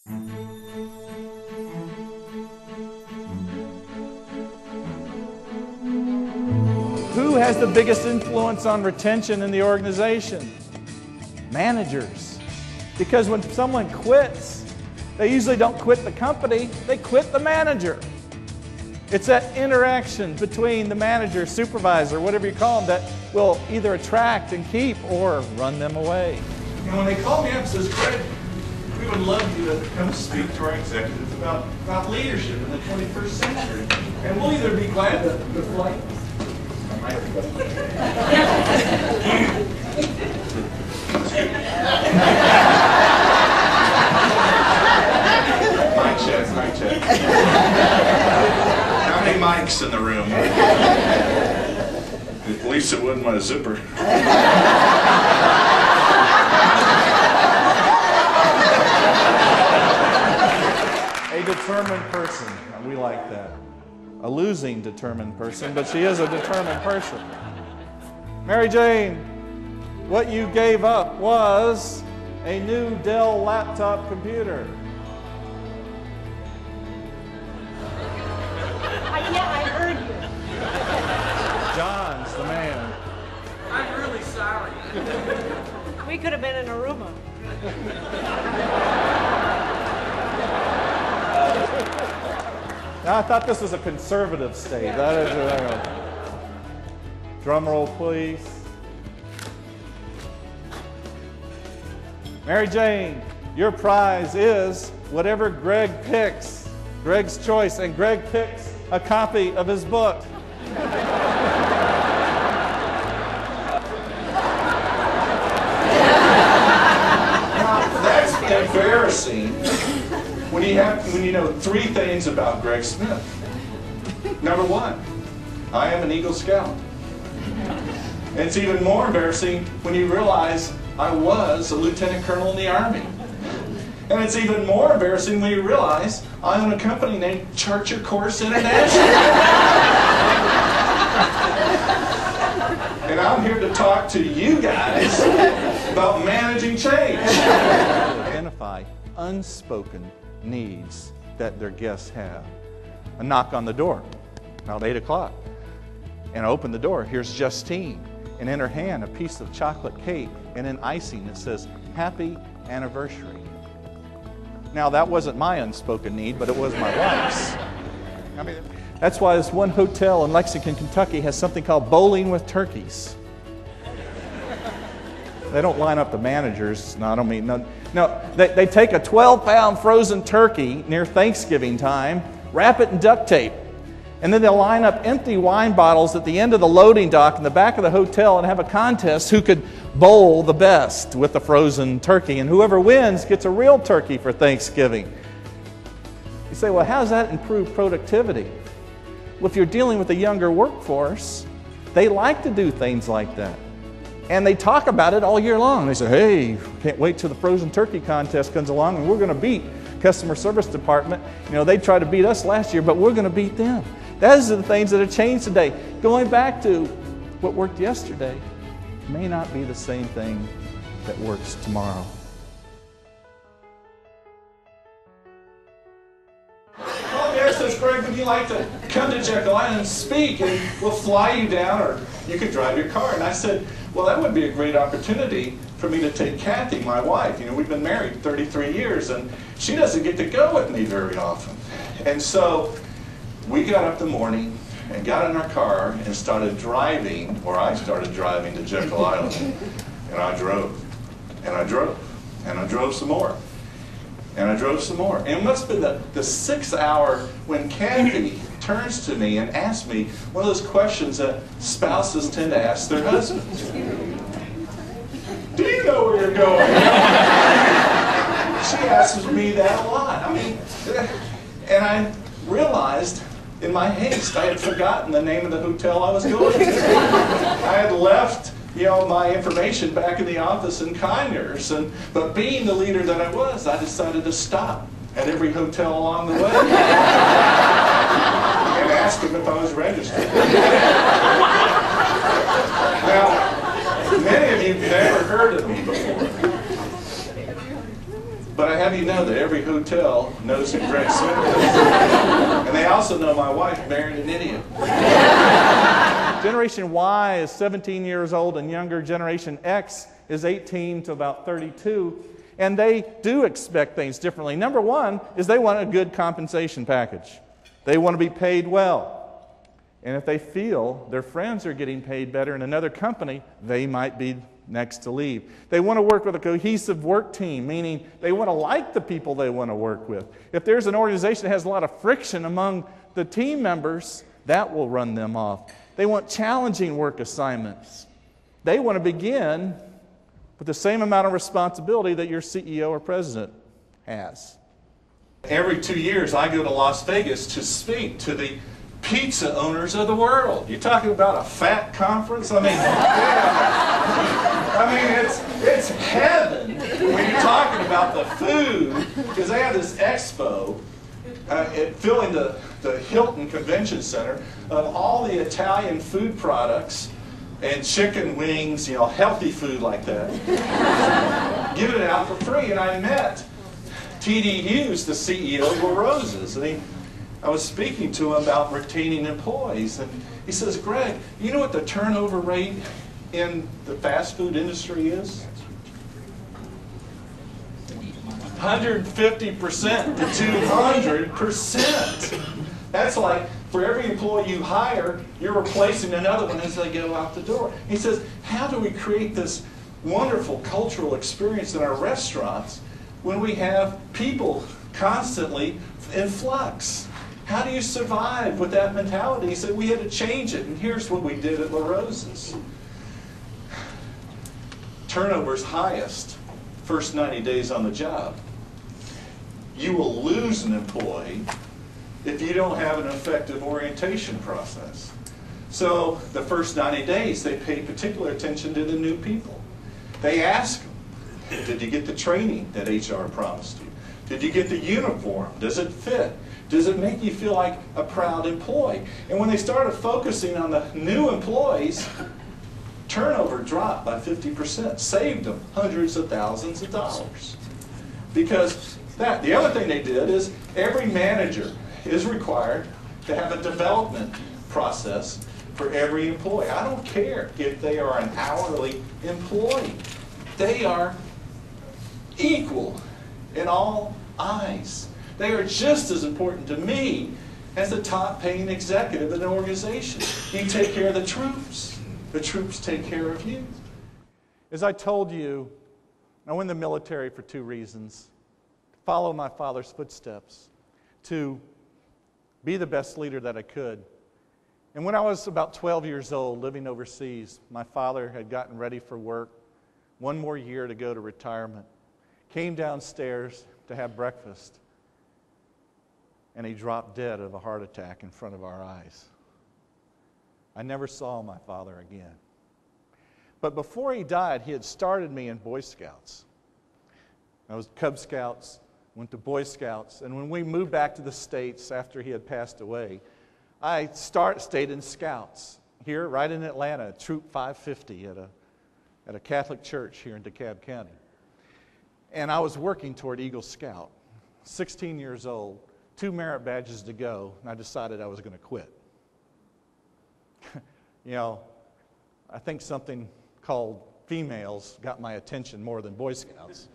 Who has the biggest influence on retention in the organization? Managers. Because when someone quits, they usually don't quit the company, they quit the manager. It's that interaction between the manager, supervisor, whatever you call them, that will either attract and keep or run them away. And when they call me up and says, Greg, we would love you to come speak to our executives about leadership in the 21st century. And we'll either be glad to flight. Mic check. How many mics in the room? At least it wasn't my zipper. A determined person, we like that. A losing determined person, but she is a determined person. Mary Jane, what you gave up was a new Dell laptop computer. Yeah, I heard you. John's the man. I'm really sorry. We could have been in Aruba. Now, I thought this was a conservative state. That is, drum roll, please. Mary Jane, your prize is whatever Greg picks. Greg's choice, and Greg picks a copy of his book. That's embarrassing when you know three things about Greg Smith. Number one, I am an Eagle Scout. And it's even more embarrassing when you realize I was a lieutenant colonel in the Army. And it's even more embarrassing when you realize I own a company named Charter Course International. And I'm here to talk to you guys about managing change. Identify unspoken needs that their guests have. A knock on the door, about 8 o'clock. And I open the door, here's Justine. And in her hand, a piece of chocolate cake and an icing that says, Happy Anniversary. Now, that wasn't my unspoken need, but it was my wife's. I mean, that's why this one hotel in Lexington, Kentucky has something called Bowling with Turkeys. They don't line up the managers. No, I don't mean, no. They take a 12-pound frozen turkey near Thanksgiving time, wrap it in duct tape, and then they'll line up empty wine bottles at the end of the loading dock in the back of the hotel and have a contest who could bowl the best with the frozen turkey. And whoever wins gets a real turkey for Thanksgiving. You say, well, how does that improve productivity? Well, if you're dealing with a younger workforce, they like to do things like that. And they talk about it all year long. They say, hey, can't wait till the frozen turkey contest comes along and we're going to beat customer service department. You know, they tried to beat us last year, but we're going to beat them. Those are the things that have changed today. Going back to what worked yesterday may not be the same thing that works tomorrow. Well, there says, Greg, would you like to come to Jekyll Island and speak, and we'll fly you down, or you could drive your car. And I said, well, that would be a great opportunity for me to take Kathy, my wife. You know, we've been married 33 years, and she doesn't get to go with me very often. And so we got up in the morning and got in our car and started driving, or I started driving to Jekyll Island. And I drove, and I drove, and I drove some more. And I drove some more. And it must have been the 6th hour when Kathy turns to me and asks me one of those questions that spouses tend to ask their husbands. Do you know where you're going? She asks me that a lot. I mean, and I realized in my haste I had forgotten the name of the hotel I was going to. I had left, you know, my information back in the office in Conyers, but being the leader that I was, I decided to stop at every hotel along the way and ask them if I was registered. Now, many of you have never heard of me before, But I have you know that every hotel knows who Greg Smith is. And they also know my wife married an idiot. Generation Y is 17 years old and younger. Generation X is 18 to about 32. And they do expect things differently. Number one is they want a good compensation package. They want to be paid well. And if they feel their friends are getting paid better in another company, they might be next to leave. They want to work with a cohesive work team, meaning they want to like the people they want to work with. If there's an organization that has a lot of friction among the team members, that will run them off. They want challenging work assignments. They want to begin with the same amount of responsibility that your CEO or president has. Every 2 years, I go to Las Vegas to speak to the pizza owners of the world. You're talking about a fat conference? I mean, it's heaven when you're talking about the food, because they have this expo filling the Hilton Convention Center of all the Italian food products and chicken wings, healthy food like that, giving it out for free. And I met T.D. Hughes, the CEO of La Rosa's, and I was speaking to him about retaining employees, and he says, Greg, you know what the turnover rate in the fast food industry is? 150% to 200%. That's like for every employee you hire, you're replacing another one as they go out the door. He says, how do we create this wonderful cultural experience in our restaurants when we have people constantly in flux? How do you survive with that mentality? He said, we had to change it, and here's what we did at La Rosa's. Turnover's highest first 90 days on the job. You will lose an employee if you don't have an effective orientation process. So the first 90 days, they pay particular attention to the new people. They ask them, did you get the training that HR promised you? Did you get the uniform? Does it fit? Does it make you feel like a proud employee? And when they started focusing on the new employees, turnover dropped by 50%, saved them hundreds of thousands of dollars. Because the other thing they did is every manager is required to have a development process for every employee. I don't care if they are an hourly employee. They are equal in all eyes. They are just as important to me as the top paying executive in an organization. You take care of the troops. The troops take care of you. As I told you, I went in the military for two reasons. To follow my father's footsteps, to be the best leader that I could. And when I was about 12 years old, living overseas, my father had gotten ready for work, one more year to go to retirement, came downstairs to have breakfast, and he dropped dead of a heart attack in front of our eyes. I never saw my father again. But before he died, he had started me in Boy Scouts. I was Cub Scouts, went to Boy Scouts, and when we moved back to the States after he had passed away, I stayed in Scouts here, right in Atlanta, Troop 550 at a Catholic church here in DeKalb County. And I was working toward Eagle Scout, 16 years old, 2 merit badges to go, and I decided I was going to quit. I think something called females got my attention more than Boy Scouts.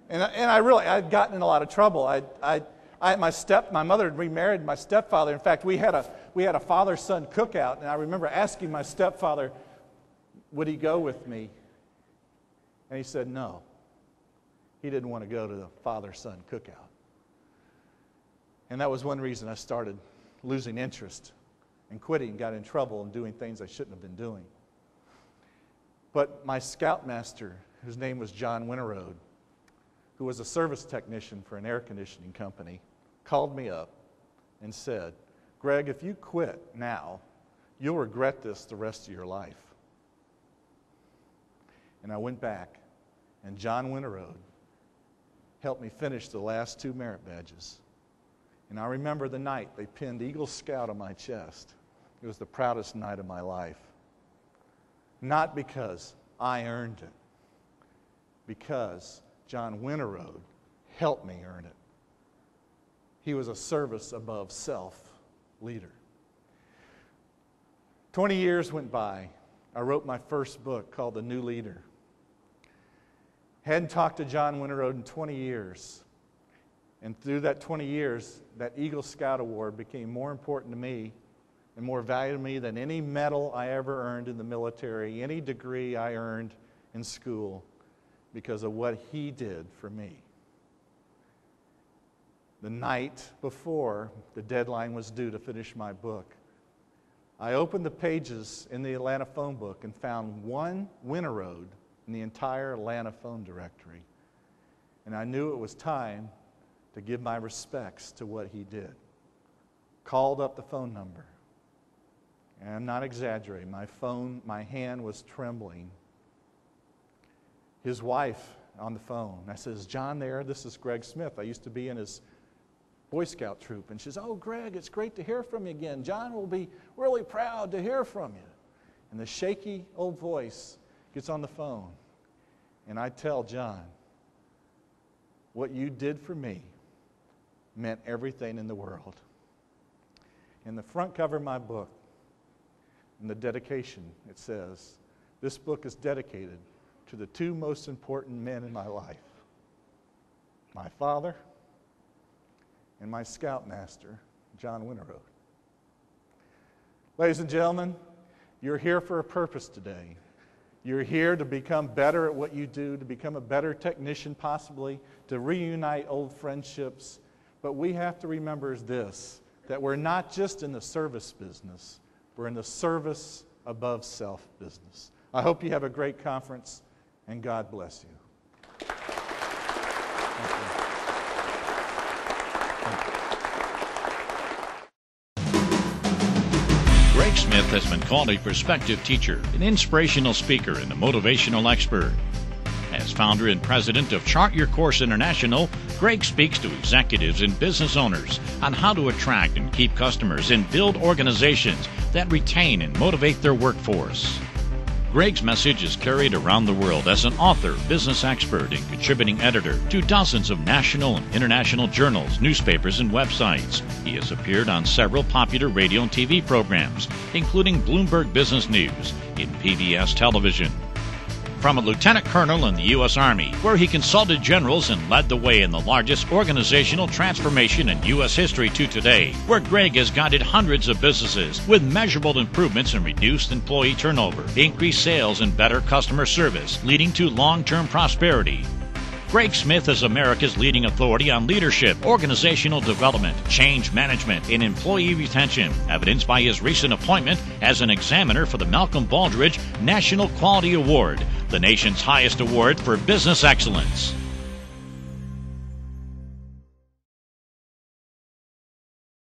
And I'd gotten in a lot of trouble. My mother had remarried my stepfather. In fact, we had a father-son cookout, and I remember asking my stepfather, would he go with me? And he said no. He didn't want to go to the father-son cookout. And that was one reason I started losing interest and quitting, got in trouble and doing things I shouldn't have been doing. But my scoutmaster, whose name was John Winterode, who was a service technician for an air conditioning company, called me up and said, Greg, if you quit now, you'll regret this the rest of your life. And I went back, and John Winterode helped me finish the last 2 merit badges. And I remember the night they pinned Eagle Scout on my chest. It was the proudest night of my life. Not because I earned it, because John Winterode helped me earn it. He was a service above self leader. 20 years went by. I wrote my first book called The New Leader. Hadn't talked to John Winterode in 20 years. And through that 20 years, that Eagle Scout Award became more important to me and more valuable to me than any medal I ever earned in the military, any degree I earned in school, because of what he did for me. The night before the deadline was due to finish my book, I opened the pages in the Atlanta phone book and found one Winterode in the entire Atlanta phone directory. And I knew it was time to give my respects to what he did. Called up the phone number. And I'm not exaggerating. My hand was trembling. His wife on the phone. I said, "Is John there? This is Greg Smith. I used to be in his Boy Scout troop." And she says, "Oh, Greg, it's great to hear from you again. John will be really proud to hear from you." And the shaky old voice gets on the phone. And I tell John, "What you did for me meant everything in the world." In the front cover of my book, in the dedication, it says, "This book is dedicated to the two most important men in my life, my father and my scoutmaster, John Winterode." Ladies and gentlemen, you're here for a purpose today. You're here to become better at what you do, to become a better technician possibly, to reunite old friendships. But we have to remember this, that we're not just in the service business, we're in the service above self business. I hope you have a great conference, and God bless you. Greg Smith has been called a perspective teacher, an inspirational speaker, and a motivational expert. As founder and president of Chart Your Course International, Greg speaks to executives and business owners on how to attract and keep customers and build organizations that retain and motivate their workforce. Greg's message is carried around the world as an author, business expert, and contributing editor to dozens of national and international journals, newspapers, and websites. He has appeared on several popular radio and TV programs, including Bloomberg Business News and PBS Television. From a lieutenant colonel in the U.S. Army, where he consulted generals and led the way in the largest organizational transformation in U.S. history, to today, where Greg has guided hundreds of businesses with measurable improvements in reduced employee turnover, increased sales, and better customer service, leading to long-term prosperity. Greg Smith is America's leading authority on leadership, organizational development, change management, and employee retention, evidenced by his recent appointment as an examiner for the Malcolm Baldrige National Quality Award, the nation's highest award for business excellence.